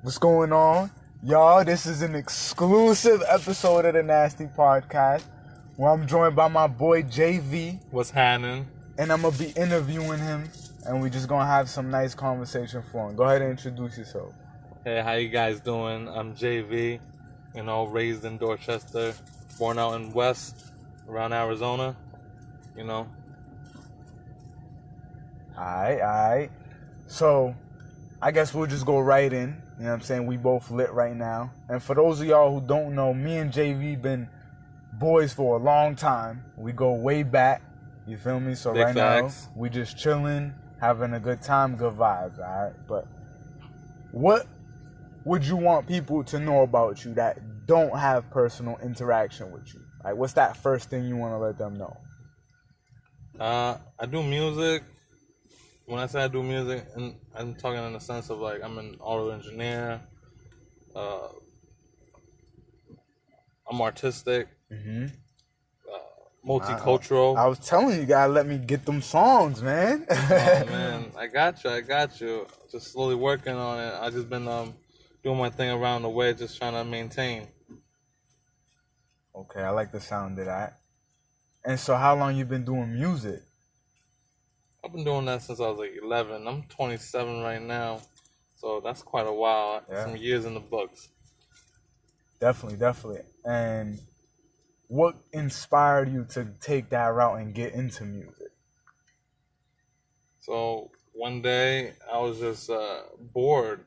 What's going on? Y'all, this is an exclusive episode of the Nasty Podcast where I'm joined by my boy JAYVEE. What's happening? And I'm going to be interviewing him, and we just going to have some nice conversation for him. Go ahead and introduce yourself. Hey, how you guys doing? I'm JAYVEE, raised in Dorchester, born out in West, around Arizona, Alright. So, I guess we'll just go right in. You know what I'm saying? We both lit right now. And for those of y'all who don't know, me and JAYVEE been boys for a long time. We go way back. You feel me? So Big right facts. now, we just chilling, having a good time, good vibes, alright? But what would you want people to know about you that don't have personal interaction with you? Like, what's that first thing you want to let them know? I do music. When I say I do music, and I'm talking in the sense of like I'm an auto engineer. I'm artistic. Multicultural. I was telling you, you gotta let me get them songs, man. Oh man, I got you. Just slowly working on it. I just been doing my thing around the way, just trying to maintain. Okay, I like the sound of that. And so, how long you been doing music? I've been doing that since I was like 11. I'm 27 right now, so that's quite a while. Yeah. Some years in the books. Definitely. And what inspired you to take that route and get into music? So one day I was just bored,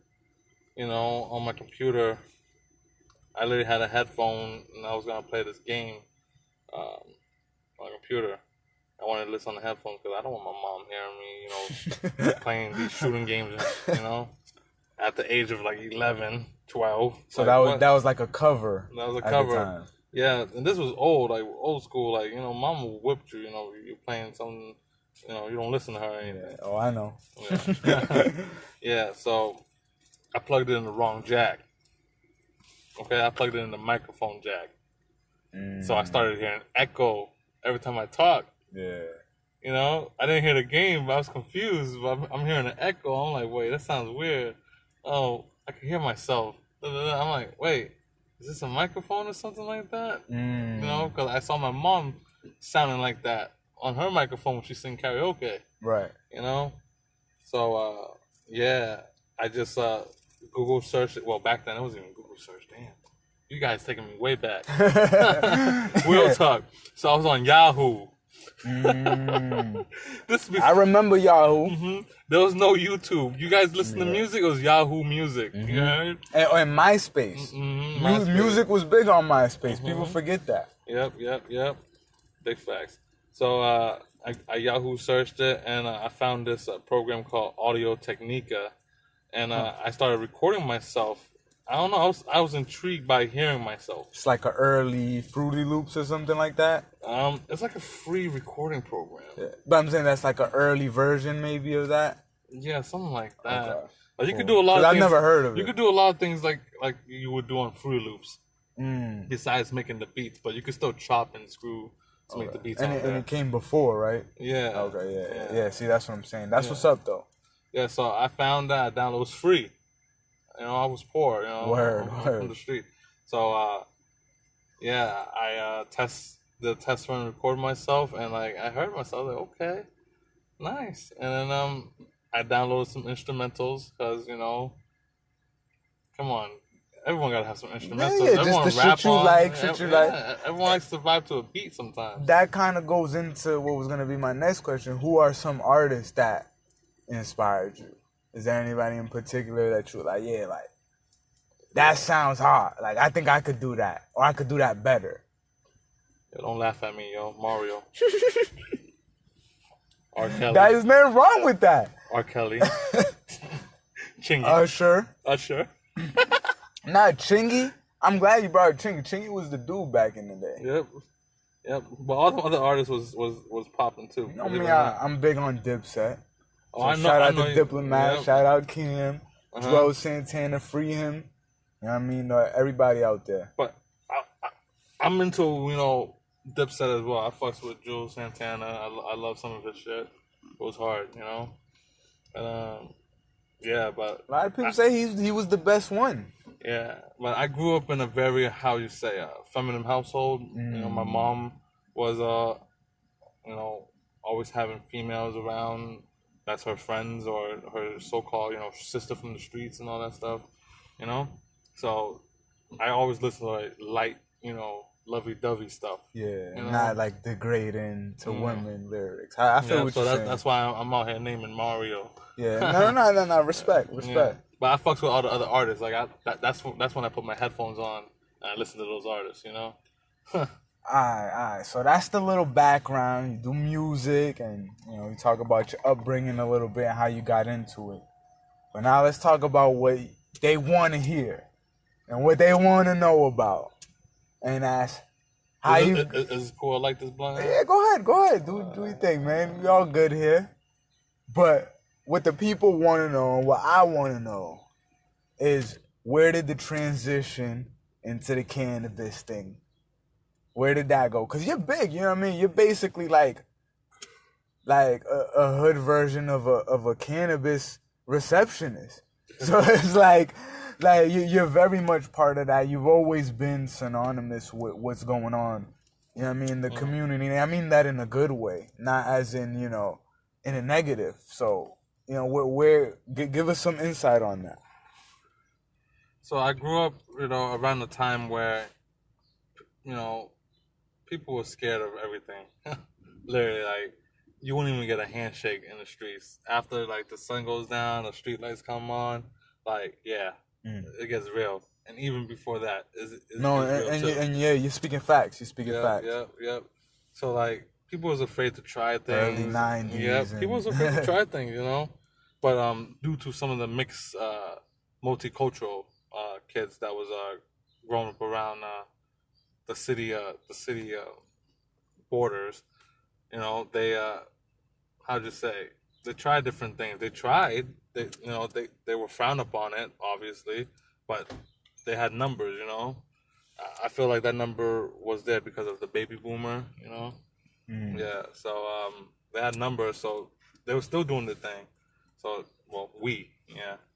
on my computer. I literally had a headphone and I was gonna play this game on my computer. I wanted to listen on the headphones because I don't want my mom hearing me, playing these shooting games, at the age of like 11, 12. So like, that was like a cover. That was a at cover. the time. Yeah, and this was old school. Like, mom will whip you. You're playing something. You don't listen to her or anything. Yeah. Oh, I know. Yeah. Yeah. So I plugged it in the wrong jack. Okay, I plugged it in the microphone jack. So I started hearing echo every time I talked. Yeah. I didn't hear the game, but I was confused. But I'm hearing an echo. I'm like, wait, that sounds weird. Oh, I can hear myself. I'm like, wait, is this a microphone or something like that? Because I saw my mom sounding like that on her microphone when she sang karaoke. Right. So, I just Google searched it. Well, back then it wasn't even Google search. Damn. You guys taking me way back. Real talk. So I was on Yahoo. I remember Yahoo. There was no YouTube. You guys listen to music, it was Yahoo Music. You heard? And MySpace. Music was big on MySpace. People forget that. Yep. Big facts. So I Yahoo searched it, and I found this program called Audio Technica, and I started recording myself. I don't know. I was intrigued by hearing myself. It's like an early Fruity Loops or something like that. It's like a free recording program. Yeah. But I'm saying that's like an early version maybe of that. Yeah, something like that. Okay. But you could do a lot of things. I've never heard of it. You could do a lot of things like you would do on Fruity Loops. Besides making the beats, but you could still chop and screw to make the beats. And it came before, right? Yeah. Okay. Yeah. See, that's what I'm saying. That's what's up, though. Yeah. So I found that I downloaded. It was free. I was poor. Word. From the street. So I test run and record myself, and like I heard myself, like, okay, nice. And then I downloaded some instrumentals because come on, everyone gotta have some instrumentals. Yeah, everyone just the rap shit you on. like, Everyone likes to vibe to a beat sometimes. That kind of goes into what was gonna be my next question. Who are some artists that inspired you? Is there anybody in particular that you like? Yeah, like that sounds hard. Like I think I could do that, or I could do that better. Yo, don't laugh at me, yo, Mario. R. Kelly. There's nothing wrong with that. R. Kelly. Chingy. Usher. Not Chingy. I'm glad you brought Chingy. Chingy was the dude back in the day. Yep. But all the other artists was popping too. I'm big on Dipset. Oh, So I know. shout out to to Diplomat. Yep. Shout out Kim. Joel Santana, free him. You know what I mean? Everybody out there. But I'm into Dipset as well. I fucks with Joel Santana. I love some of his shit. It was hard, And Yeah, but A lot of people say he was the best one. yeah, but I grew up in a very, how you say, feminine household. You know, my mom was you know, always having females around. That's her friends or her so-called, you know, sister from the streets and all that stuff. You know, so I always listen to like light, you know, lovey-dovey stuff. Yeah, You know? not like degrading to women lyrics. I feel Yeah, what so you're saying. that's why I'm out here naming Mario. Yeah, no. Respect. Yeah. But I fucks with all the other artists. Like that's when I put my headphones on and I listen to those artists. You know. Alright. So that's the little background. You do music, and you know you talk about your upbringing a little bit and how you got into it. But now let's talk about what they want to hear and what they want to know about, and that's how is it cool? I like this blunt. Yeah, go ahead. Do your thing, man. We all good here. But what the people want to know and what I want to know is, where did the transition into the cannabis thing? Where did that go? Because you're big, you know what I mean? You're basically like a hood version of a cannabis receptionist. So it's like you're very much part of that. You've always been synonymous with what's going on, you know what I mean, in the community. And I mean that in a good way, not as in, you know, in a negative. So, you know, give us some insight on that. So I grew up, you know, around the time where, you know, people were scared of everything. Literally, like, you wouldn't even get a handshake in the streets. After, like, the sun goes down, the street lights come on, like, yeah, it gets real. And even before that, and yeah, you're speaking facts. Facts. Yep. So, like, people was afraid to try things. Early 90s. Yeah, people was afraid to try things, you know? But due to some of the mixed, multicultural kids that was growing up around the city borders, you know, they how'd you say, they tried different things. They were frowned upon it, obviously, but they had numbers, you know. I feel like that number was there because of the baby boomer, you know. Yeah, so they had numbers, so they were still doing the thing. So, well, I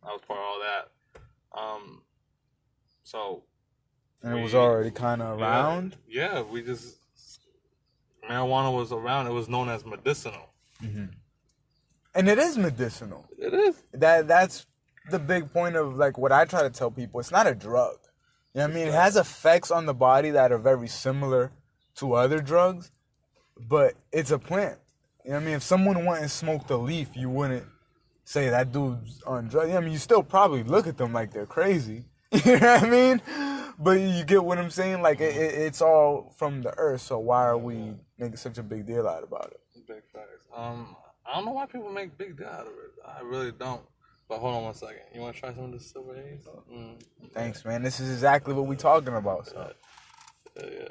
was part of all that. And it was already kind of around? Yeah, marijuana was around. It was known as medicinal. Mm-hmm. And it is medicinal. It is. That's the big point of, like, what I try to tell people. It's not a drug. You know what I mean? It has effects on the body that are very similar to other drugs, but it's a plant. You know what I mean? If someone went and smoked a leaf, you wouldn't say that dude's on drugs. I mean, you still probably look at them like they're crazy. You know what I mean? But you get what I'm saying? Like, it's all from the earth, so why are we making such a big deal out about it? Big facts. I don't know why people make big deal out of it. I really don't. But hold on one second. You want to try some of this silver haze? Thanks, man. This is exactly what we're talking about. So. Yeah.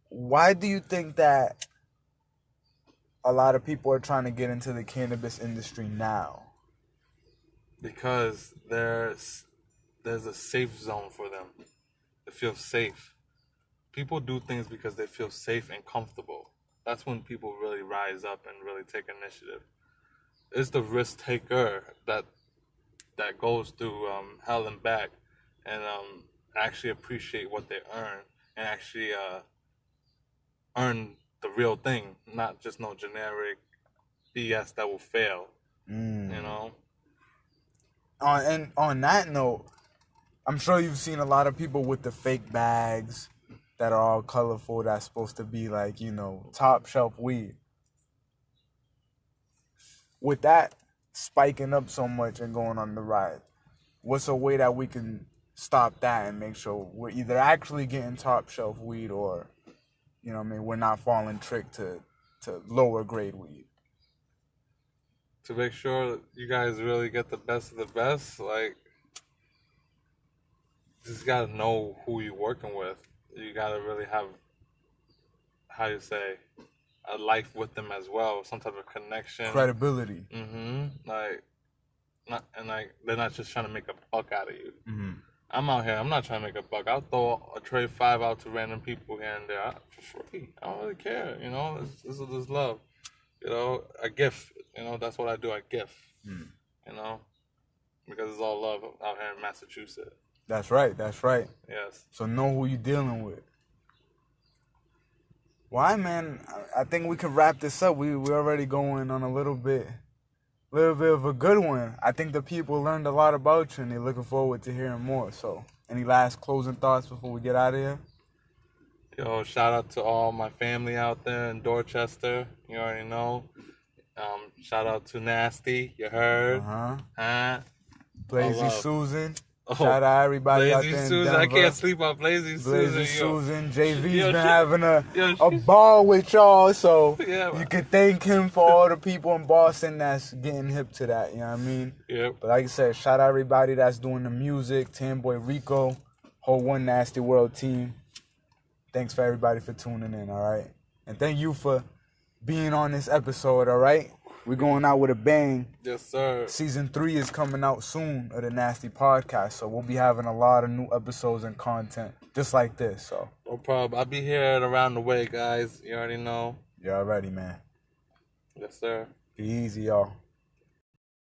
Why do you think that a lot of people are trying to get into the cannabis industry now? Because there's a safe zone for them. It feels safe. People do things because they feel safe and comfortable. That's when people really rise up and really take initiative. It's the risk taker that goes through hell and back and actually appreciate what they earn and actually earn the real thing, not just no generic BS that will fail. You know. And on that note, I'm sure you've seen a lot of people with the fake bags that are all colorful. That's supposed to be like, you know, top shelf weed. With that spiking up so much and going on the rise, what's a way that we can stop that and make sure we're either actually getting top shelf weed or, you know what I mean, we're not falling trick to lower grade weed? To make sure you guys really get the best of the best, like, you just gotta know who you're working with. You gotta really have, how you say, a life with them as well, some type of connection, credibility. They're not just trying to make a buck out of you. I'm out here. I'm not trying to make a buck. I'll throw a tray 5 out to random people here and there for free. I don't really care. You know, this is love. You know, a gift You know, that's what I do. I gift. You know, because it's all love out here in Massachusetts. That's right. That's right. Yes. So know who you're dealing with. Why, man? I think we can wrap this up. We're already going on a little bit of a good one. I think the people learned a lot about you, and they're looking forward to hearing more. So, any last closing thoughts before we get out of here? Yo, shout out to all my family out there in Dorchester. You already know. Shout out to Nasty. You heard? Blazy Susan. Shout out everybody out there in Susan. Denver. I can't sleep on Blazy Susan. Blazy Susan. JV's been having a ball with y'all, so you can thank him for all the people in Boston that's getting hip to that, you know what I mean? Yep. But like I said, shout out everybody that's doing the music, Boy Rico, whole One Nasty World team. Thanks for everybody for tuning in, all right? And thank you for being on this episode, all right? We're going out with a bang. Yes, sir. Season 3 is coming out soon of the Nasty Podcast, so we'll be having a lot of new episodes and content just like this. So no problem. I'll be here and around the way, guys. You already know. You already, man. Yes, sir. Be easy, y'all.